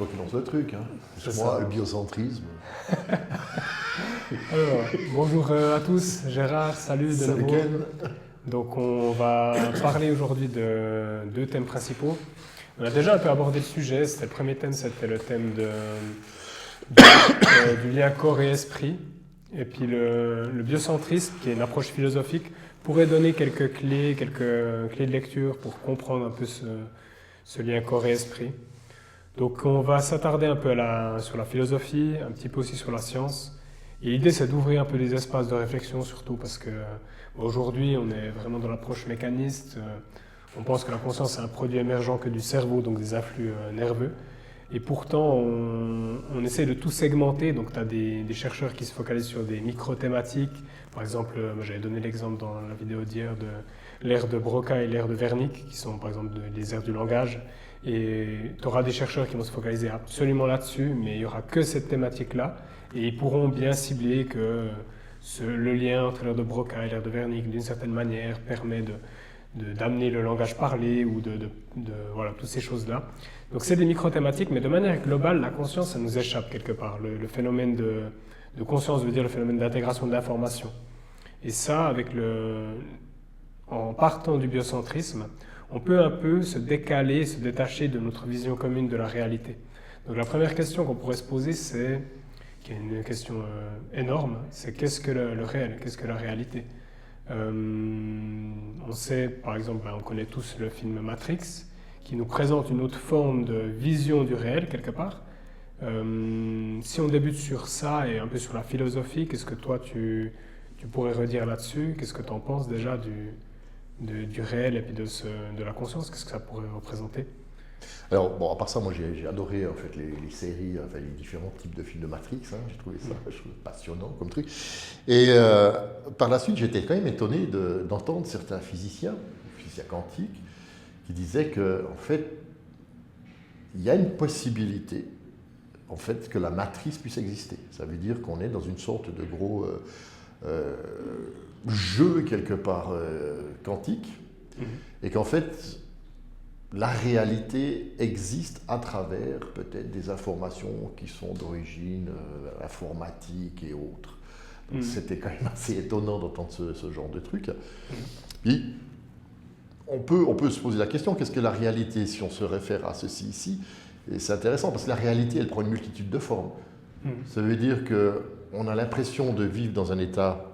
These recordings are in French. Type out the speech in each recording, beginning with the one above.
toi qui lances le truc, hein. C'est Moi, ça. le biocentrisme. Alors, bonjour à tous, Gérard, salut de Salut nouveau. Ken. Donc on va parler aujourd'hui de deux thèmes principaux. On a déjà un peu abordé le sujet, c'était le premier thème, c'était le thème du lien corps et esprit. Et puis le biocentrisme, qui est une approche philosophique, pourrait donner quelques clés de lecture pour comprendre un peu ce lien corps et esprit. Donc on va s'attarder un peu sur la philosophie, un petit peu aussi sur la science. Et l'idée, c'est d'ouvrir un peu des espaces de réflexion, surtout parce que aujourd'hui, on est vraiment dans l'approche mécaniste. On pense que la conscience est un produit émergent que du cerveau, donc des influx nerveux. Et pourtant, on essaie de tout segmenter. Donc, tu as des chercheurs qui se focalisent sur des micro-thématiques. Par exemple, j'avais donné l'exemple dans la vidéo d'hier de l'ère de Broca et l'ère de Wernicke, qui sont par exemple des aires du langage. Et tu auras des chercheurs qui vont se focaliser absolument là-dessus, mais il n'y aura que cette thématique-là. Et ils pourront bien cibler que le lien entre l'ère de Broca et l'ère de Wernicke, d'une certaine manière, permet d'amener le langage parlé ou voilà, toutes ces choses-là. Donc c'est des micro-thématiques, mais de manière globale, la conscience, ça nous échappe quelque part. Le phénomène de conscience veut dire le phénomène d'intégration de l'information. Et ça, en partant du biocentrisme, on peut un peu se décaler, se détacher de notre vision commune de la réalité. Donc la première question qu'on pourrait se poser, qui est une question énorme, c'est qu'est-ce que le réel, qu'est-ce que la réalité? On sait, par exemple, on connaît tous le film Matrix, qui nous présente une autre forme de vision du réel, quelque part. Si on débute sur ça et un peu sur la philosophie, qu'est-ce que toi tu pourrais redire là-dessus? Qu'est-ce que tu en penses déjà du réel et puis de la conscience? Qu'est-ce que ça pourrait représenter? Alors, bon, à part ça, moi j'ai adoré en fait les séries, enfin les différents types de films de Matrix, hein. J'ai trouvé ça passionnant comme truc. Et par la suite, j'étais quand même étonné d'entendre certains physiciens quantiques, qui disaient que en fait, il y a une possibilité en fait que la matrice puisse exister. Ça veut dire qu'on est dans une sorte de gros jeu quelque part quantique, et qu'en fait la réalité existe à travers peut-être des informations qui sont d'origine informatique et autres. Donc c'était quand même assez étonnant d'entendre ce genre de truc. Et on peut se poser la question, qu'est-ce que la réalité si on se réfère à ceci ici? Et c'est intéressant parce que la réalité, elle prend une multitude de formes. Ça veut dire qu'on a l'impression de vivre dans un état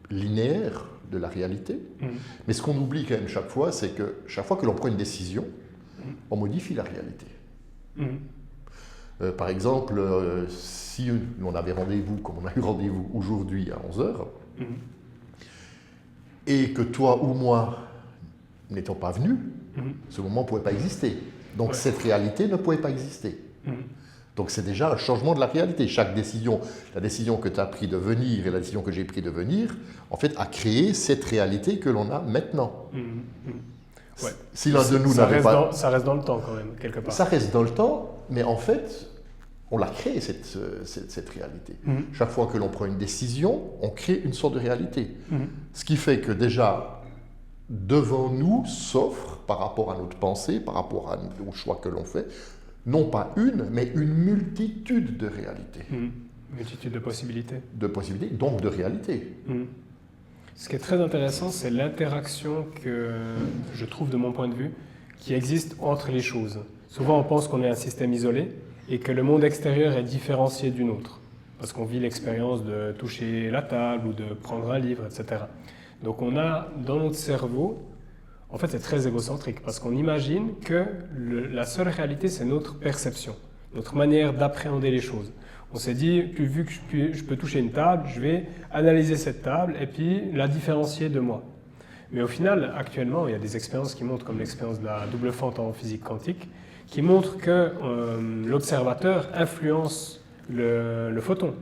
linéaire de la réalité, mais ce qu'on oublie quand même chaque fois, c'est que chaque fois que l'on prend une décision, on modifie la réalité. Par exemple, si on avait rendez-vous, comme on a eu rendez-vous aujourd'hui à 11h, et que toi ou moi n'étions pas venus, ce moment ne pouvait pas exister. Donc cette réalité ne pouvait pas exister. Donc c'est déjà un changement de la réalité. Chaque décision, la décision que tu as prise de venir et la décision que j'ai prise de venir, en fait, a créé cette réalité que l'on a maintenant. Ouais. Si l'un de nous n'avait pas... Ça reste dans le temps quand même, quelque part. Ça reste dans le temps, mais en fait, on l'a créé, cette réalité. Chaque fois que l'on prend une décision, on crée une sorte de réalité. Ce qui fait que déjà, devant nous s'offre, par rapport à notre pensée, par rapport au choix que l'on fait, non pas une, mais une multitude de réalités. Multitude de possibilités. De possibilités, donc de réalités. Ce qui est très intéressant, c'est l'interaction que je trouve, de mon point de vue, qui existe entre les choses. Souvent, on pense qu'on est un système isolé et que le monde extérieur est différencié du nôtre, parce qu'on vit l'expérience de toucher la table ou de prendre un livre, etc. Donc on a dans notre cerveau, en fait c'est très égocentrique, parce qu'on imagine que la seule réalité c'est notre perception, notre manière d'appréhender les choses. On s'est dit, vu que je peux toucher une table, je vais analyser cette table et puis la différencier de moi. Mais au final, actuellement, il y a des expériences qui montrent, comme l'expérience de la double fente en physique quantique, qui montrent que l'observateur influence le photon,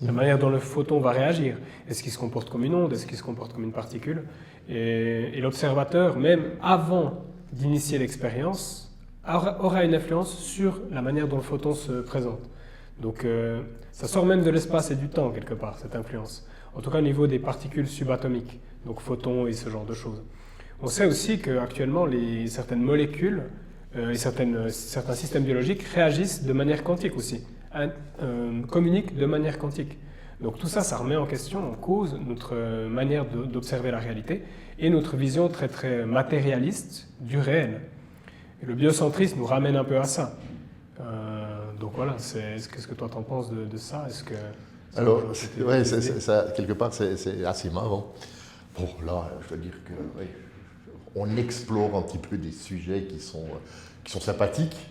la manière dont le photon va réagir. Est-ce qu'il se comporte comme une onde? Est-ce qu'il se comporte comme une particule? Et l'observateur, même avant d'initier l'expérience, aura une influence sur la manière dont le photon se présente. Donc ça sort même de l'espace et du temps, quelque part, cette influence. En tout cas au niveau des particules subatomiques, donc photons et ce genre de choses. On sait aussi qu'actuellement, certaines molécules et certains systèmes biologiques réagissent de manière quantique aussi, communiquent de manière quantique. Donc tout ça, ça remet en question, en cause notre manière d'observer la réalité et notre vision très très matérialiste du réel. Et le biocentrisme nous ramène un peu à ça. Donc voilà, qu'est-ce que toi t'en penses de ça? Est-ce que alors, ouais, ça, quelque part, c'est assez marrant. Bon, là, je veux dire que on explore un petit peu des sujets qui sont sympathiques,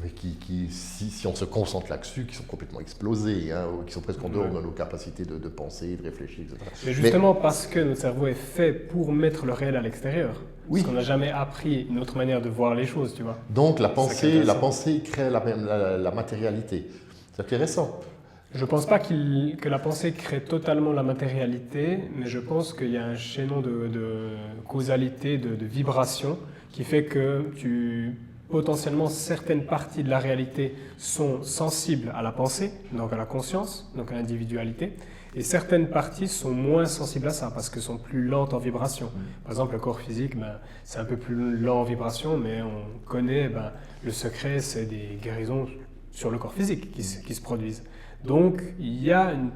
mais qui si on se concentre là-dessus, qui sont complètement explosés, hein, qui sont presque en dehors de nos capacités de penser, de réfléchir, etc. Mais justement, parce que notre cerveau est fait pour mettre le réel à l'extérieur. Oui. Parce qu'on n'a jamais appris une autre manière de voir les choses, tu vois. Donc la pensée crée la matérialité. C'est intéressant. Je ne pense pas que la pensée crée totalement la matérialité, mais je pense qu'il y a un chaînon de causalité, de vibration, qui fait que potentiellement certaines parties de la réalité sont sensibles à la pensée, donc à la conscience, donc à l'individualité, et certaines parties sont moins sensibles à ça parce qu'elles sont plus lentes en vibration. Par exemple, le corps physique, c'est un peu plus lent en vibration, mais on connaît le secret, c'est des guérisons sur le corps physique qui se produisent. Donc, il y a une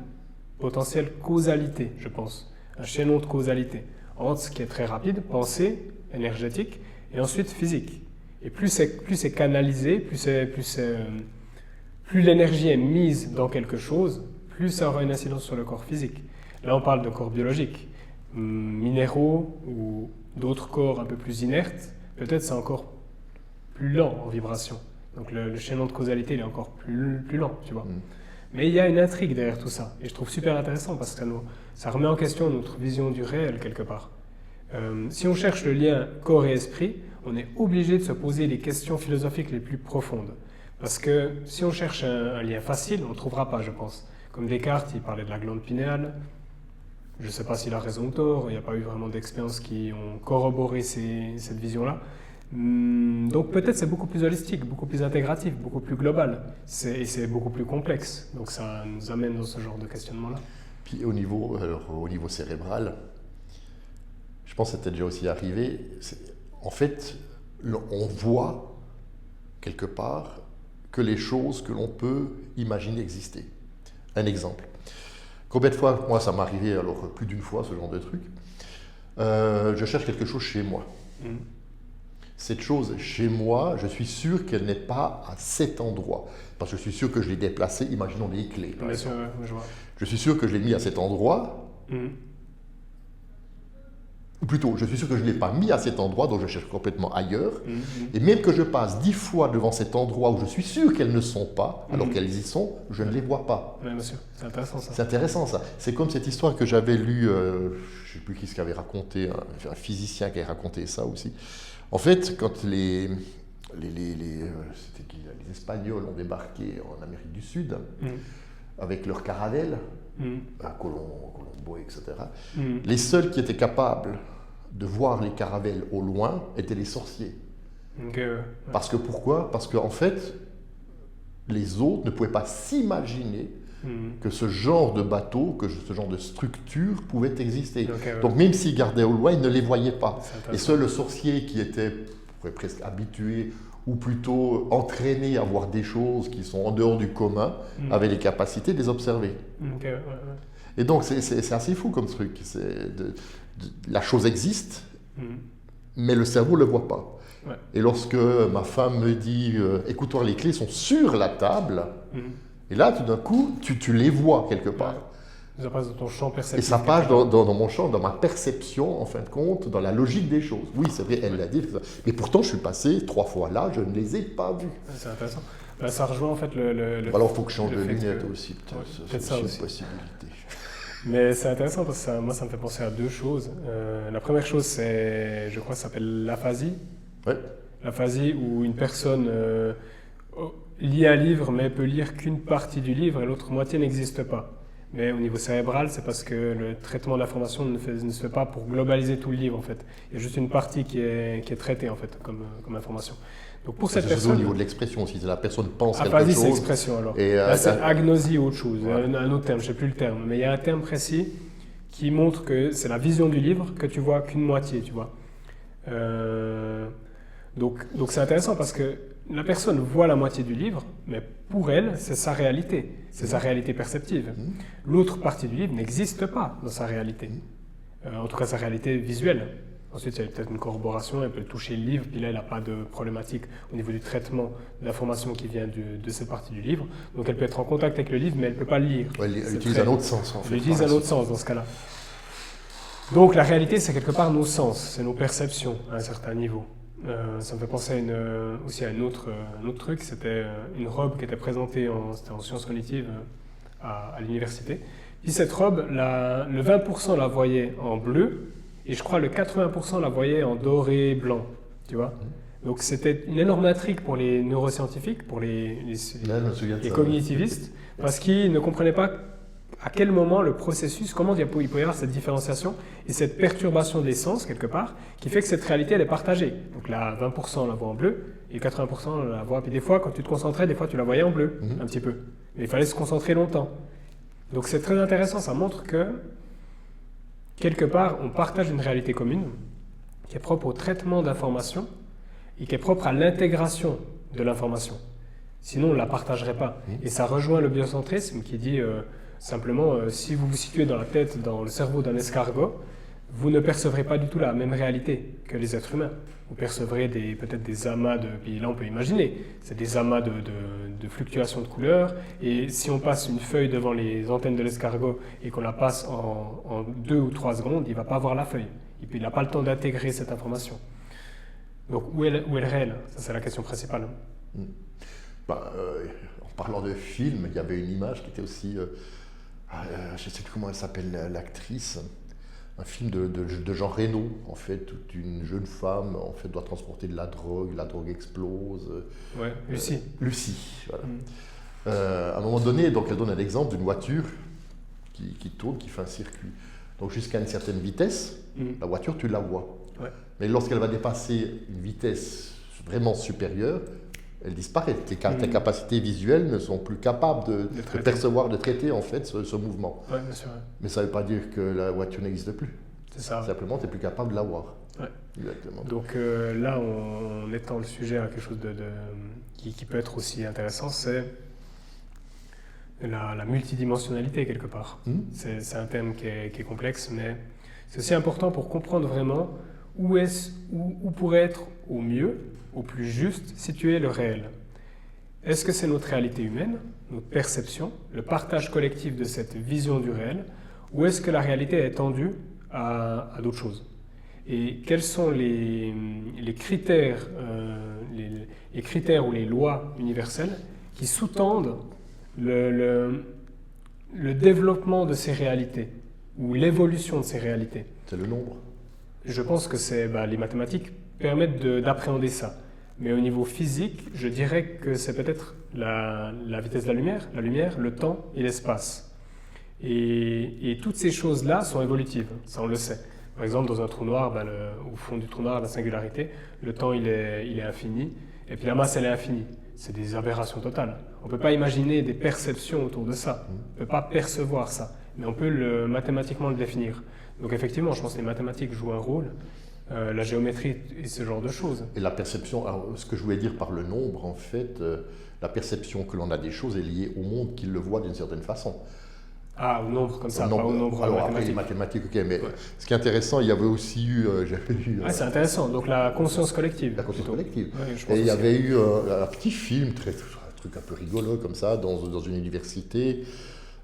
potentielle causalité, je pense, un chaînon de causalité entre ce qui est très rapide, pensée, énergétique, et ensuite physique. Et plus c'est canalisé, plus l'énergie est mise dans quelque chose, plus ça aura une incidence sur le corps physique. Là, on parle de corps biologiques, minéraux ou d'autres corps un peu plus inertes, peut-être c'est encore plus lent en vibration. Donc le chaînon de causalité il est encore plus lent, tu vois. Mais il y a une intrigue derrière tout ça, et je trouve super intéressant parce que ça remet en question notre vision du réel quelque part. Si on cherche le lien corps et esprit, on est obligé de se poser les questions philosophiques les plus profondes. Parce que si on cherche un lien facile, on ne trouvera pas, je pense. Comme Descartes, il parlait de la glande pinéale. Je ne sais pas s'il a raison ou tort, il n'y a pas eu vraiment d'expériences qui ont corroboré cette vision-là. Donc peut-être c'est beaucoup plus holistique, beaucoup plus intégratif, beaucoup plus global. Et c'est beaucoup plus complexe. Donc ça nous amène dans ce genre de questionnement-là. Puis au niveau cérébral, je pense que c'était déjà aussi arrivé. En fait, on voit quelque part que les choses que l'on peut imaginer exister. Un exemple. Combien de fois, moi ça m'est arrivé alors plus d'une fois ce genre de truc, je cherche quelque chose chez moi. Cette chose chez moi, je suis sûr qu'elle n'est pas à cet endroit. Parce que je suis sûr que je l'ai déplacée, imaginons les clés. Par exemple. Je vois. Je suis sûr que je l'ai mis à cet endroit. Ou plutôt, je suis sûr que je ne l'ai pas mis à cet endroit, donc je cherche complètement ailleurs. Et même que je passe 10 fois devant cet endroit où je suis sûr qu'elles ne sont pas, alors qu'elles y sont, je ne les vois pas. Oui, monsieur, c'est intéressant ça. C'est intéressant ça. C'est comme cette histoire que j'avais lue, je ne sais plus qui ce qu'avait raconté, un physicien qui avait raconté ça aussi. En fait, quand les Espagnols ont débarqué en Amérique du Sud, avec leurs caravelles, Colombo, etc., les seuls qui étaient capables de voir les caravelles au loin étaient les sorciers. Parce que pourquoi? Parce qu'en fait, les autres ne pouvaient pas s'imaginer que ce genre de bateau, que ce genre de structure pouvait exister. Donc même s'ils gardaient au loin, ils ne les voyaient pas. Et seul le sorcier qui était presque habitué ou plutôt entraîné à voir des choses qui sont en dehors du commun, avait les capacités de les observer. Et donc c'est assez fou comme truc. La chose existe, mais le cerveau ne le voit pas. Et lorsque ma femme me dit « écoute-toi, les clés sont sur la table », et là, tout d'un coup, tu les vois quelque part. Ça passe dans ton champ perceptif. Et ça passe dans mon champ, dans ma perception, en fin de compte, dans la logique des choses. Oui, c'est vrai, elle l'a dit. Mais pourtant, je suis passé 3 fois là, je ne les ai pas vus. C'est intéressant. Ça rejoint en fait alors, il faut que je change de lunettes aussi. Peut-être ça aussi. Une possibilité. Mais c'est intéressant parce que moi, ça me fait penser à 2 choses. La première chose, c'est, je crois, ça s'appelle l'aphasie. Ouais. L'aphasie où une personne lit un livre mais peut lire qu'une partie du livre et l'autre moitié n'existe pas. Mais au niveau cérébral, c'est parce que le traitement de l'information ne se fait pas pour globaliser tout le livre en fait. Il y a juste une partie qui est traitée en fait comme information. Donc pour cette personne, au niveau de l'expression aussi, la personne pense quelque aphasie, chose. c'est expression alors. Et là, c'est agnosie ou autre chose, un autre terme, je ne sais plus le terme, mais il y a un terme précis qui montre que c'est la vision du livre que tu vois qu'une moitié, tu vois. Donc c'est intéressant parce que la personne voit la moitié du livre, mais pour elle, c'est sa réalité. C'est sa réalité perceptive. L'autre partie du livre n'existe pas dans sa réalité. En tout cas, sa réalité visuelle. Ensuite, il y a peut-être une corroboration, elle peut toucher le livre, puis là, elle n'a pas de problématique au niveau du traitement de l'information qui vient de cette partie du livre. Donc, elle peut être en contact avec le livre, mais elle ne peut pas le lire. Ouais, elle utilise un autre sens, en fait. Elle utilise un autre sens dans ce cas-là. Donc, la réalité, c'est quelque part nos sens, c'est nos perceptions à un certain niveau. Ça me fait penser aussi à un autre truc, c'était une robe qui était présentée c'était en sciences cognitives à l'université. Puis cette robe, le 20% la voyait en bleu, et je crois le 80% la voyait en doré blanc, tu vois. Donc c'était une énorme intrigue pour les neuroscientifiques, pour les cognitivistes, parce qu'ils ne comprenaient pas à quel moment le processus, comment il peut y avoir cette différenciation et cette perturbation des sens, quelque part, qui fait que cette réalité, elle est partagée. Donc là, 20% la voit en bleu, et 80% la voit. Puis des fois, quand tu te concentrais, des fois tu la voyais en bleu, un petit peu. Mais il fallait se concentrer longtemps. Donc c'est très intéressant, ça montre que quelque part, on partage une réalité commune qui est propre au traitement d'informations et qui est propre à l'intégration de l'information. Sinon, on ne la partagerait pas. Et ça rejoint le biocentrisme qui dit simplement, si vous vous situez dans la tête, dans le cerveau d'un escargot, vous ne percevrez pas du tout la même réalité que les êtres humains. Vous percevrez peut-être des amas puis là on peut imaginer, c'est des amas de fluctuations de couleurs, et si on passe une feuille devant les antennes de l'escargot et qu'on la passe en 2 ou 3 secondes, il ne va pas voir la feuille. Il n'a pas le temps d'intégrer cette information. Donc où est le réel? Ça, c'est la question principale. En parlant de film, il y avait une image qui était aussi, je ne sais plus comment elle s'appelle, l'actrice, un film de Jean Reno, en fait, où une jeune femme en fait, doit transporter de la drogue explose. Ouais, Lucie. Lucie, voilà. À un moment donné, donc, elle donne un exemple d'une voiture qui tourne, qui fait un circuit. Donc jusqu'à une certaine vitesse, la voiture, tu la vois. Ouais. Mais lorsqu'elle va dépasser une vitesse vraiment supérieure, elle disparaît. Tes capacités visuelles ne sont plus capables de percevoir, de traiter en fait ce mouvement. Ouais, bien sûr, ouais. Mais ça ne veut pas dire que la voiture n'existe plus. C'est ça. Simplement, tu n'es plus capable de la voir. Ouais. Exactement. Donc là, on étend le sujet à quelque chose qui peut être aussi intéressant, c'est la multidimensionnalité quelque part. C'est un thème qui est complexe, mais c'est aussi important pour comprendre vraiment où pourrait être au mieux, au plus juste, situé le réel. Est-ce que c'est notre réalité humaine, notre perception, le partage collectif de cette vision du réel, ou est-ce que la réalité est étendue à d'autres choses? Et quels sont les critères, les critères ou les lois universelles qui sous-tendent le développement de ces réalités ou l'évolution de ces réalités? C'est le nombre. Je pense que les mathématiques permettent d'appréhender ça. Mais au niveau physique, je dirais que c'est peut-être la vitesse de la lumière, le temps et l'espace. Et toutes ces choses-là sont évolutives, ça on le sait. Par exemple, dans un trou noir, au fond du trou noir, la singularité, le temps il est infini, et puis la masse elle est infinie. C'est des aberrations totales. On ne peut pas imaginer des perceptions autour de ça. On ne peut pas percevoir ça, mais on peut mathématiquement le définir. Donc effectivement, je pense que les mathématiques jouent un rôle, la géométrie et ce genre de choses. Et la perception, alors, ce que je voulais dire par le nombre, en fait, la perception que l'on a des choses est liée au monde qui le voit d'une certaine façon. Ah, au nombre comme ça, pas au nombre alors, mathématique. Après les mathématiques, ok, mais ce qui est intéressant, il y avait aussi eu... c'est intéressant, donc la conscience collective. La conscience collective. Ouais, et il y avait eu un petit film, un truc un peu rigolo comme ça, dans une université.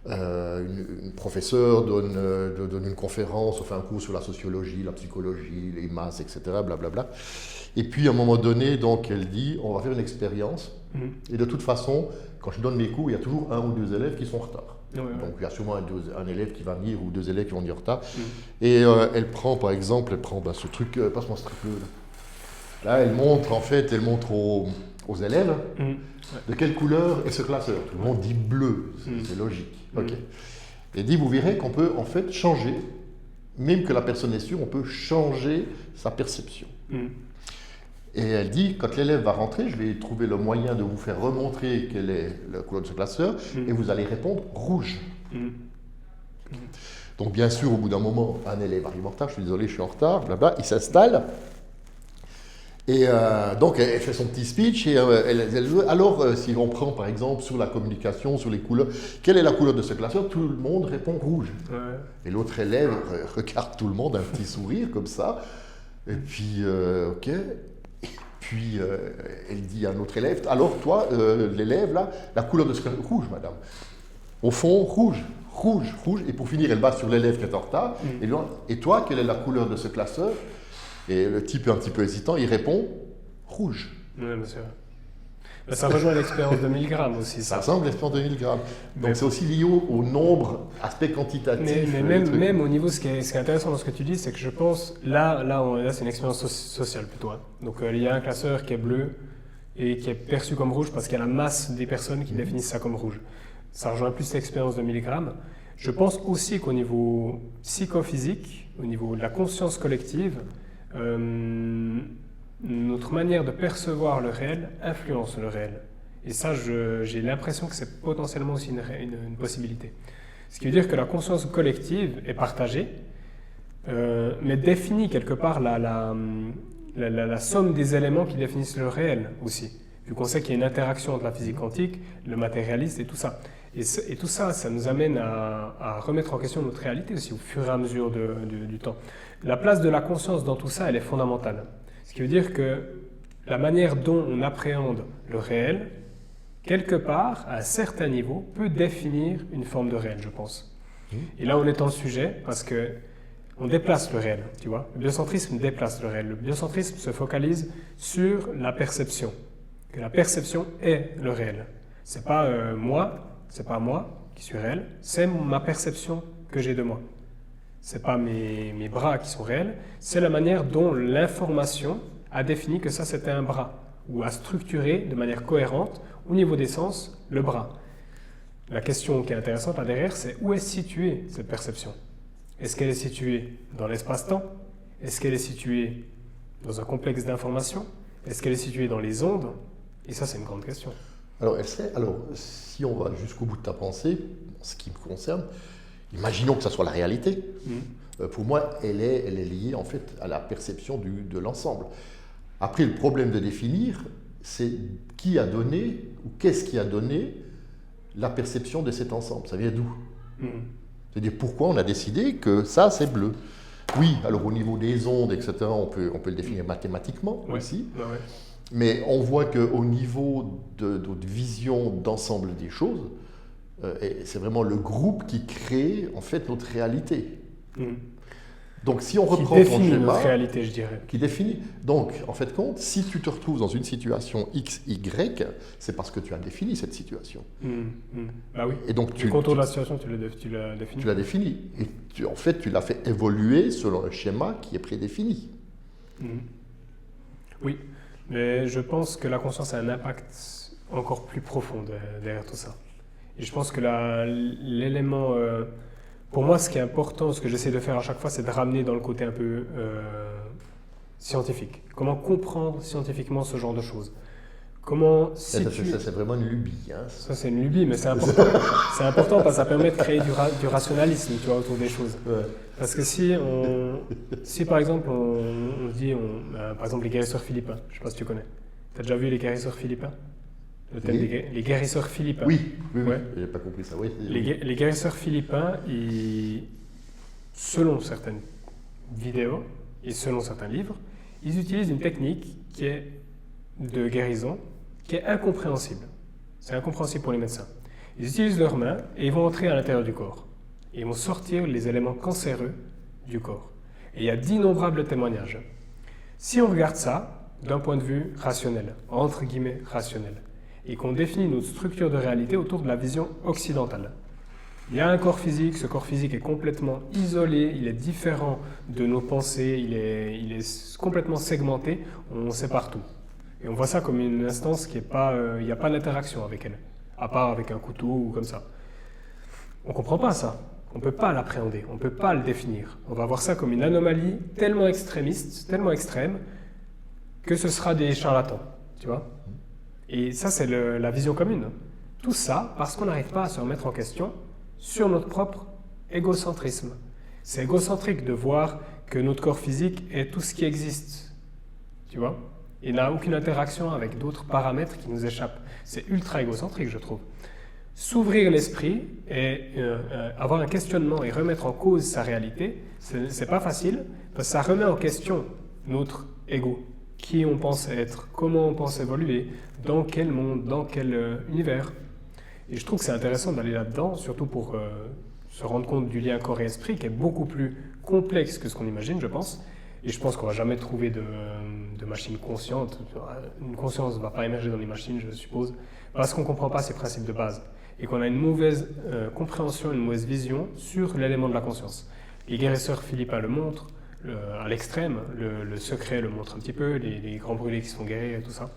Une professeure donne une conférence, fait un cours sur la sociologie, la psychologie, les masses, etc., blablabla. Et puis, à un moment donné, donc, elle dit, on va faire une expérience. Et de toute façon, quand je donne mes cours, il y a toujours 1 ou 2 élèves qui sont en retard. Donc, il y a sûrement un élève qui va venir ou 2 élèves qui vont venir en retard. Et elle prend, par exemple, ce truc, passe-moi ce truc-là. Là, elle montre aux élèves de quelle couleur est ce classeur. Tout le monde dit bleu, c'est logique. Okay. Et dit, vous verrez qu'on peut en fait changer, même que la personne est sûre, on peut changer sa perception. Et elle dit, quand l'élève va rentrer, je vais trouver le moyen de vous faire remontrer quelle est la couleur de ce classeur, et vous allez répondre rouge. Donc bien sûr, au bout d'un moment, un élève arrive en retard, je suis désolé, je suis en retard, blabla, il s'installe, Et donc, elle fait son petit speech et alors, si on prend par exemple sur la communication, sur les couleurs, quelle est la couleur de ce classeur? Tout le monde répond rouge. Ouais. Et l'autre élève regarde tout le monde, un petit sourire comme ça. Et puis, ok. Et puis, elle dit à un autre élève, alors toi, l'élève là, la couleur de ce classeur? Rouge, madame. Au fond, rouge. Rouge, rouge. Et pour finir, elle va sur l'élève qui est en retard. Et toi, quelle est la couleur de ce classeur? Et le type est un petit peu hésitant, il répond rouge. Oui, monsieur. Mais ça rejoint l'expérience de Milgram aussi. Ça ressemble à l'expérience de Milgram. Donc c'est aussi lié au nombre, aspect quantitatif. Mais même au niveau, ce qui est intéressant dans ce que tu dis, c'est que je pense, là c'est une expérience sociale plutôt. Hein. Donc il y a un classeur qui est bleu et qui est perçu comme rouge parce qu'il y a la masse des personnes qui définissent ça comme rouge. Ça rejoint plus l'expérience de Milgram. Je pense aussi qu'au niveau psychophysique, au niveau de la conscience collective, notre manière de percevoir le réel influence le réel. Et ça, j'ai l'impression que c'est potentiellement aussi une possibilité. Ce qui veut dire que la conscience collective est partagée, mais définit quelque part la somme des éléments qui définissent le réel aussi. Vu qu'on sait qu'il y a une interaction entre la physique quantique, le matérialiste et tout ça. Et tout ça, ça nous amène à remettre en question notre réalité aussi au fur et à mesure du temps. La place de la conscience dans tout ça, elle est fondamentale. Ce qui veut dire que la manière dont on appréhende le réel, quelque part, à un certain niveau, peut définir une forme de réel, je pense. Et là, on est dans le sujet parce que on déplace le réel, tu vois. Le biocentrisme déplace le réel. Le biocentrisme se focalise sur la perception. Que la perception est le réel. C'est pas c'est pas moi qui suis réel, c'est ma perception que j'ai de moi. C'est pas mes bras qui sont réels, c'est la manière dont l'information a défini que ça c'était un bras, ou a structuré de manière cohérente, au niveau des sens, le bras. La question qui est intéressante là derrière, c'est où est située cette perception? Est-ce qu'elle est située dans l'espace-temps? Est-ce qu'elle est située dans un complexe d'informations? Est-ce qu'elle est située dans les ondes? Et ça, c'est une grande question. Alors, si on va jusqu'au bout de ta pensée, en ce qui me concerne, imaginons que ça soit la réalité. Pour moi, elle est liée en fait à la perception de l'ensemble. Après, le problème de définir, c'est qui a donné ou qu'est-ce qui a donné la perception de cet ensemble. Ça vient d'où? C'est-à-dire pourquoi on a décidé que ça, c'est bleu. Oui, alors au niveau des ondes, etc., on peut le définir mathématiquement aussi. Ouais. Mais on voit qu'au niveau de notre vision d'ensemble des choses, c'est vraiment le groupe qui crée en fait notre réalité. Donc si on reprend ton schéma... Qui définit notre réalité, je dirais. Qui définit. Donc, en fait, compte, si tu te retrouves dans une situation X, Y, c'est parce que tu as défini cette situation. Bah oui. Et donc, le contour de la situation, tu l'as défini. Tu l'as défini. Et en fait, tu l'as fait évoluer selon un schéma qui est prédéfini. Oui. Mais je pense que la conscience a un impact encore plus profond derrière tout ça. Et je pense que l'élément... pour moi, ce qui est important, ce que j'essaie de faire à chaque fois, c'est de ramener dans le côté un peu scientifique. Comment comprendre scientifiquement ce genre de choses. Comment situer... Ça, c'est vraiment une lubie. Hein. Ça, c'est une lubie, mais c'est important. C'est important parce que ça permet de créer du rationalisme, tu vois, autour des choses. Ouais. Parce que si par exemple, on dit, par exemple, les guérisseurs philippins, je ne sais pas si tu connais. Tu as déjà vu les guérisseurs philippins? Le thème les guérisseurs philippins. Oui. Ouais. J'ai pas compris ça. Oui. Les guérisseurs philippins, selon certaines vidéos et selon certains livres, ils utilisent une technique qui est de guérison qui est incompréhensible. C'est incompréhensible pour les médecins. Ils utilisent leurs mains et ils vont entrer à l'intérieur du corps. Et ils vont sortir les éléments cancéreux du corps. Et il y a d'innombrables témoignages. Si on regarde ça d'un point de vue rationnel, entre guillemets rationnel, et qu'on définit notre structure de réalité autour de la vision occidentale. Il y a un corps physique, ce corps physique est complètement isolé, il est différent de nos pensées, il est complètement segmenté, on sépare tout. Et on voit ça comme une instance qui est pas, il n'y a pas d'interaction avec elle, à part avec un couteau ou comme ça. On ne comprend pas ça, on ne peut pas l'appréhender, on ne peut pas le définir. On va voir ça comme une anomalie tellement extrémiste, tellement extrême, que ce sera des charlatans, tu vois. Et ça, c'est la vision commune. Tout ça parce qu'on n'arrive pas à se remettre en question sur notre propre égocentrisme. C'est égocentrique de voir que notre corps physique est tout ce qui existe. Tu vois? Il n'a aucune interaction avec d'autres paramètres qui nous échappent. C'est ultra égocentrique, je trouve. S'ouvrir l'esprit et avoir un questionnement et remettre en cause sa réalité, c'est pas facile, parce que ça remet en question notre ego. Qui on pense être, comment on pense évoluer, dans quel monde, dans quel univers. Et je trouve que c'est intéressant d'aller là-dedans, surtout pour se rendre compte du lien corps et esprit, qui est beaucoup plus complexe que ce qu'on imagine, je pense. Et je pense qu'on ne va jamais trouver de machine consciente. Une conscience ne va pas émerger dans les machines, je suppose, parce qu'on ne comprend pas ces principes de base. Et qu'on a une mauvaise compréhension, une mauvaise vision sur l'élément de la conscience. Les guérisseurs philippins le montrent, à l'extrême, le secret le montre un petit peu, les grands brûlés qui sont guéris et tout ça.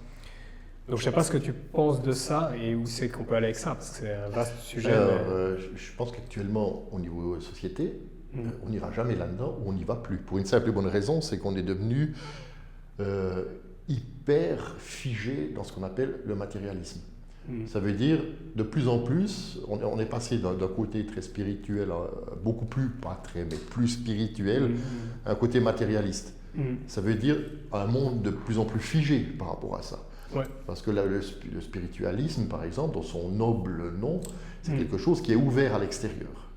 Donc je ne sais pas ce que tu penses de ça et où c'est qu'on peut aller avec ça, parce que c'est un vaste sujet. Je pense qu'actuellement, au niveau société, on n'ira jamais là-dedans ou on n'y va plus. Pour une simple et bonne raison, c'est qu'on est devenu hyper figé dans ce qu'on appelle le matérialisme. Ça veut dire, de plus en plus, on est passé d'un côté très spirituel, beaucoup plus, pas très, mais plus spirituel, à un côté matérialiste. Ça veut dire un monde de plus en plus figé par rapport à ça. Ouais. Parce que le spiritualisme, par exemple, dans son noble nom, c'est quelque chose qui est ouvert à l'extérieur,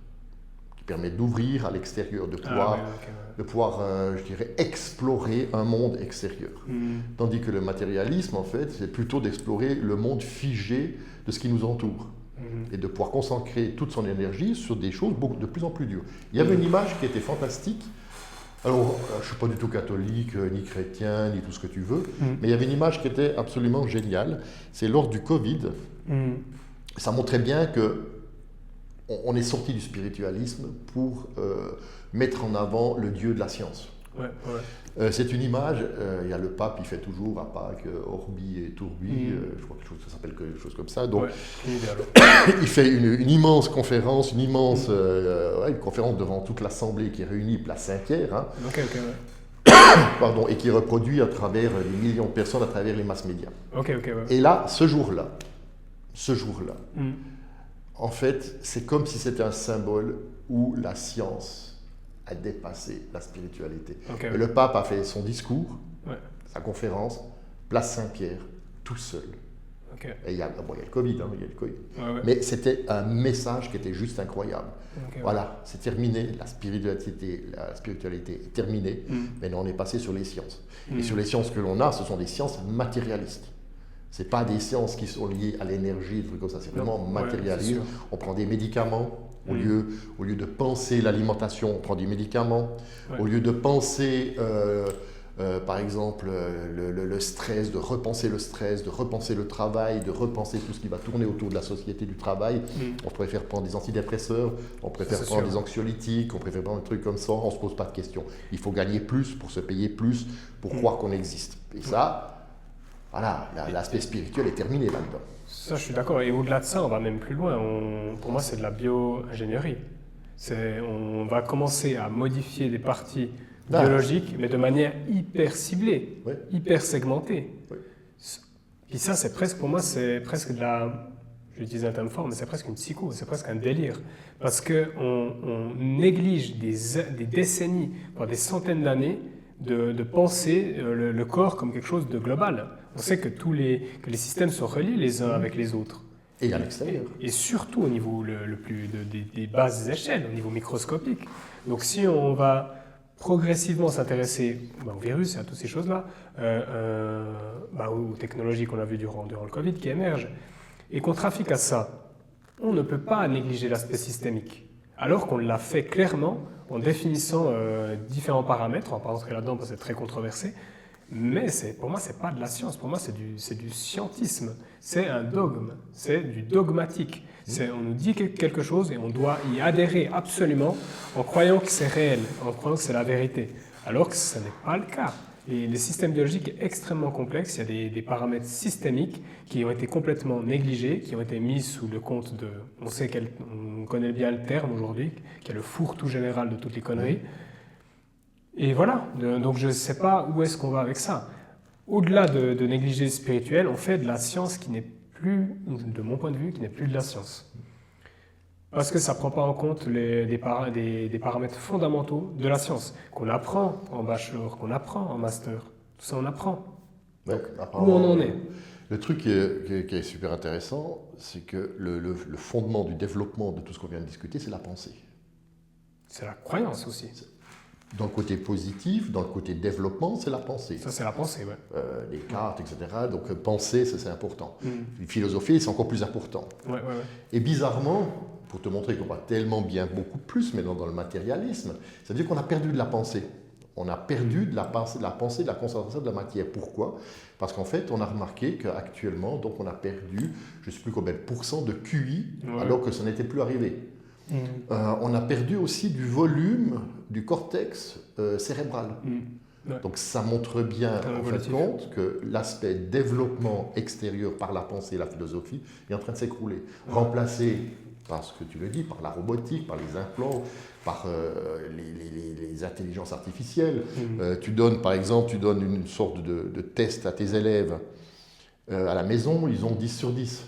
qui permet d'ouvrir à l'extérieur, de pouvoir je dirais, explorer un monde extérieur. Tandis que le matérialisme, en fait, c'est plutôt d'explorer le monde figé de ce qui nous entoure. Et de pouvoir concentrer toute son énergie sur des choses de plus en plus dures. Il y avait une image qui était fantastique. Alors, je ne suis pas du tout catholique, ni chrétien, ni tout ce que tu veux, mais il y avait une image qui était absolument géniale. C'est lors du Covid. Ça montrait bien qu'on est sorti du spiritualisme pour mettre en avant le Dieu de la science. C'est une image, il y a le pape, il fait toujours à Pâques, Orbi et Tourbi, je crois que ça s'appelle quelque chose comme ça. Donc, il fait une immense conférence, une conférence devant toute l'Assemblée qui réunit Place Saint-Pierre, hein, pardon, et qui reproduit à travers des millions de personnes, à travers les masses médias. Et là, ce jour-là, en fait, c'est comme si c'était un symbole où la science a dépassé la spiritualité. Et le pape a fait son discours, sa conférence, Place Saint-Pierre, tout seul. Et il y a le Covid, mais c'était un message qui était juste incroyable. Voilà, c'est terminé, la spiritualité est terminée, maintenant on est passé sur les sciences. Et sur les sciences que l'on a, ce sont des sciences matérialistes. Ce n'est pas des sciences qui sont liées à l'énergie, des trucs comme ça, c'est vraiment matérialiste. On prend des médicaments. Au lieu de penser l'alimentation, on prend des médicaments. Au lieu de penser, par exemple, le stress, de repenser le travail, de repenser tout ce qui va tourner autour de la société du travail, on préfère prendre des antidépresseurs, on préfère prendre des anxiolytiques, on préfère prendre des trucs comme ça, on ne se pose pas de questions. Il faut gagner plus pour se payer plus, pour croire qu'on existe. Et ça, voilà, l'aspect spirituel est terminé là-dedans. Ça, je suis d'accord. Et au-delà de ça, on va même plus loin. Pour moi, c'est de la bio-ingénierie. On va commencer à modifier des parties biologiques, mais de manière hyper ciblée, hyper segmentée. Et ça, c'est presque, pour moi, c'est presque de la... Je utilise un terme fort, mais c'est presque une psycho, c'est presque un délire. Parce qu'on néglige des décennies, voire des centaines d'années, de penser le corps comme quelque chose de global. On sait que que les systèmes sont reliés les uns avec les autres. Et à l'extérieur. Et surtout au niveau des basses échelles, au niveau microscopique. Donc si on va progressivement s'intéresser au virus et à toutes ces choses-là, aux technologies qu'on a vues durant le Covid qui émergent, et qu'on trafique à ça, on ne peut pas négliger l'aspect systémique. Alors qu'on l'a fait clairement en définissant différents paramètres. On ne va pas rentrer là-dedans parce que c'est très controversé. Mais pour moi, ce n'est pas de la science. Pour moi, c'est du scientisme. C'est un dogme. C'est du dogmatique. On nous dit quelque chose et on doit y adhérer absolument en croyant que c'est réel, en croyant que c'est la vérité. Alors que ce n'est pas le cas. Et le système biologique est extrêmement complexe. Il y a des paramètres systémiques qui ont été complètement négligés, qui ont été mis sous le compte de... On connaît bien le terme aujourd'hui, qui est le fourre-tout général de toutes les conneries. Et voilà. Donc je ne sais pas où est-ce qu'on va avec ça. Au-delà de négliger le spirituel, on fait de la science qui n'est plus, de mon point de vue, qui n'est plus de la science. Parce que ça ne prend pas en compte des paramètres fondamentaux de la science, qu'on apprend en bachelor, qu'on apprend en master. Tout ça, on apprend. Ouais, où on en est. Le truc qui est super intéressant, c'est que le fondement du développement de tout ce qu'on vient de discuter, c'est la pensée. C'est la croyance aussi. Dans le côté positif, dans le côté développement, c'est la pensée. Ça, c'est la pensée, ouais. Les cartes, etc. Donc penser, ça c'est important. Mm. Philosophie, c'est encore plus important. Ouais. Et bizarrement, pour te montrer qu'on va tellement bien, beaucoup plus, mais dans le matérialisme, c'est-à-dire qu'on a perdu de la pensée. On a perdu de la pensée, de la concentration de la matière. Pourquoi? Parce qu'en fait, on a remarqué qu'actuellement, donc on a perdu, je ne sais plus combien de pourcents de QI, alors que ça n'était plus arrivé. On a perdu aussi du volume du cortex cérébral. Ouais. Donc ça montre bien, en fin de compte, que l'aspect développement extérieur par la pensée et la philosophie est en train de s'écrouler. Remplacé par ce que tu le dis, par la robotique, par les implants, par les intelligences artificielles. Tu donnes, par exemple, une sorte de test à tes élèves à la maison, ils ont 10 sur 10.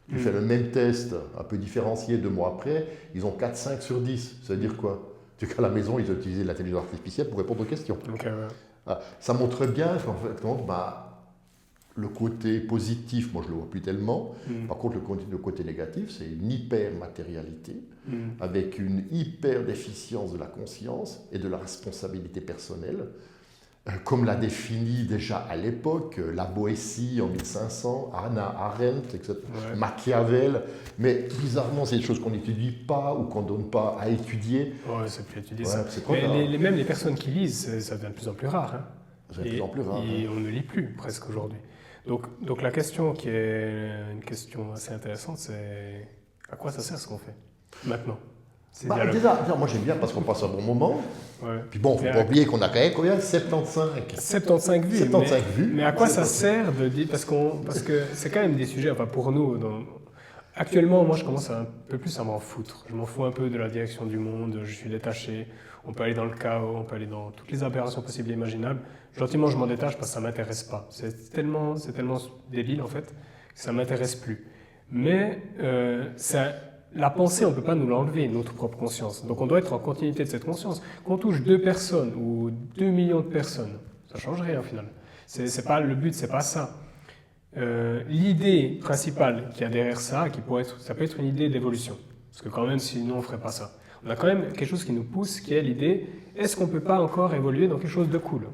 Tu fais le même test, un peu différencié 2 mois après, ils ont 4, 5 sur 10. Ça veut dire quoi? C'est qu'à la maison, ils ont utilisé l'intelligence artificielle pour répondre aux questions. Okay, ouais. Ça montre bien qu'en fait, le côté positif, moi je ne le vois plus tellement. Par contre, le côté négatif, c'est une hyper-matérialité avec une hyper-déficience de la conscience et de la responsabilité personnelle. Comme l'a défini déjà à l'époque la Boétie en 1500, Hannah Arendt, etc., Machiavel. Mais bizarrement, c'est des choses qu'on n'étudie pas ou qu'on ne donne pas à étudier. Ouais, c'est plus étudié ouais, ça. Mais même les personnes qui lisent, ça devient de plus en plus rare. Hein. Ça devient de plus en plus rare. Et on ne lit plus presque aujourd'hui. Donc la question qui est une question assez intéressante, c'est à quoi ça sert ce qu'on fait maintenant? Déjà, moi j'aime bien parce qu'on passe un bon moment. Ouais. Puis bon, il ne faut pas oublier qu'on a quand même combien? 75 vues. 75 vues. Mais à quoi ça sert de dire parce que c'est quand même des sujets, enfin pour nous, actuellement, moi je commence un peu plus à m'en foutre. Je m'en fous un peu de la direction du monde, je suis détaché. On peut aller dans le chaos, on peut aller dans toutes les aberrations possibles et imaginables. Gentiment, je m'en détache parce que ça ne m'intéresse pas. C'est tellement débile en fait que ça ne m'intéresse plus. Mais la pensée, on ne peut pas nous l'enlever, notre propre conscience. Donc on doit être en continuité de cette conscience. Qu'on touche 2 personnes ou 2 millions de personnes, ça ne change rien au final. Le but, ce n'est pas ça. L'idée principale qu'il y a derrière ça, ça peut être une idée d'évolution. Parce que quand même, sinon on ne ferait pas ça. On a quand même quelque chose qui nous pousse, qui est l'idée, est-ce qu'on ne peut pas encore évoluer dans quelque chose de cool?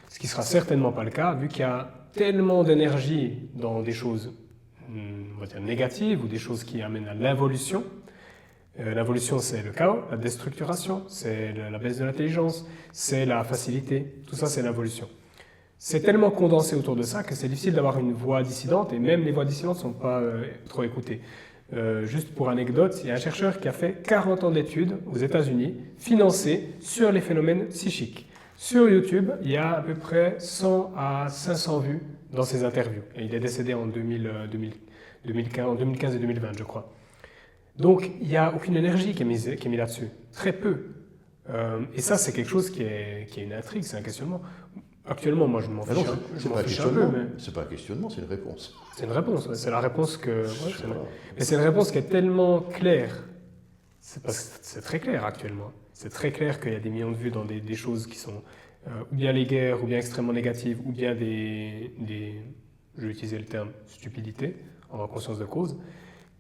Ce qui ne sera certainement pas le cas, vu qu'il y a tellement d'énergie dans des choses on va dire négatives ou des choses qui amènent à l'involution. L'involution, c'est le chaos, la déstructuration, c'est la baisse de l'intelligence, c'est la facilité. Tout ça, c'est l'involution. C'est tellement condensé autour de ça que c'est difficile d'avoir une voix dissidente, et même les voix dissidentes ne sont pas trop écoutées. Juste pour anecdote, il y a un chercheur qui a fait 40 ans d'études aux États-Unis, financées sur les phénomènes psychiques. Sur YouTube, il y a à peu près 100 à 500 vues dans ses interviews. Et il est décédé en 2015 et 2020, je crois. Donc, il n'y a aucune énergie qui est mise là-dessus. Très peu. Et ça, c'est quelque chose qui est une intrigue, c'est un questionnement. Actuellement, moi, je m'en fiche un peu. C'est pas un questionnement, c'est une réponse. C'est une réponse, ouais. C'est la réponse que... Mais c'est une réponse qui est tellement claire. C'est très clair actuellement. C'est très clair qu'il y a des millions de vues dans des choses qui sont ou bien les guerres, ou bien extrêmement négatives, ou bien je vais utiliser le terme stupidité, en conscience de cause,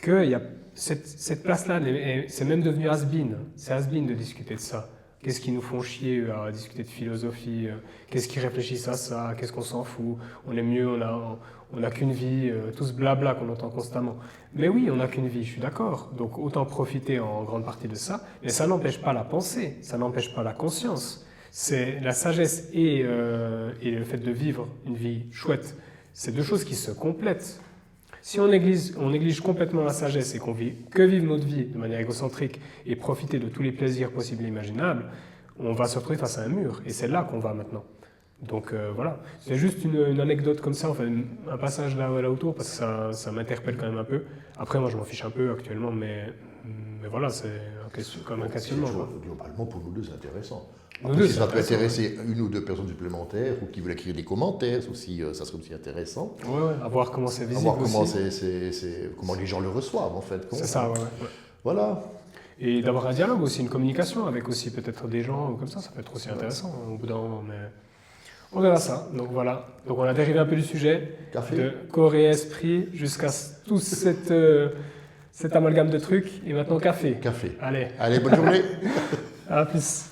qu'il y a cette place-là, c'est même devenu has-been. C'est has-been de discuter de ça. Qu'est-ce qui nous font chier à discuter de philosophie? Qu'est-ce qui réfléchissent à ça? Qu'est-ce qu'on s'en fout? On est mieux, on n'a qu'une vie, tout ce blabla qu'on entend constamment. Mais oui, on n'a qu'une vie, je suis d'accord. Donc autant profiter en grande partie de ça. Mais ça n'empêche pas la pensée, ça n'empêche pas la conscience. C'est la sagesse et le fait de vivre une vie chouette. C'est 2 choses qui se complètent. Si on néglige complètement la sagesse et qu'on vit que vivre notre vie de manière égocentrique et profiter de tous les plaisirs possibles et imaginables, on va se retrouver face à un mur. Et c'est là qu'on va maintenant. Donc voilà, c'est juste une anecdote comme ça, enfin un passage là autour parce que ça m'interpelle quand même un peu. Après moi je m'en fiche un peu actuellement, mais voilà, c'est comme un questionnement. Globalement pour nous deux c'est intéressant. Après, si ça peut intéresser 1 ou 2 personnes supplémentaires ou qui veulent écrire des commentaires, aussi, ça serait aussi intéressant. Ouais, à voir comment c'est visible. À voir comment les gens le reçoivent en fait. C'est ça, ouais. Voilà. Et d'avoir un dialogue aussi, une communication avec aussi peut-être des gens comme ça peut être aussi intéressant au bout d'un moment. Mais On verra ça. Donc voilà. Donc on a dérivé un peu du sujet. Café. De corps et esprit jusqu'à tout cet amalgame de trucs. Et maintenant café. Café. Allez. Allez, bonne journée. À plus.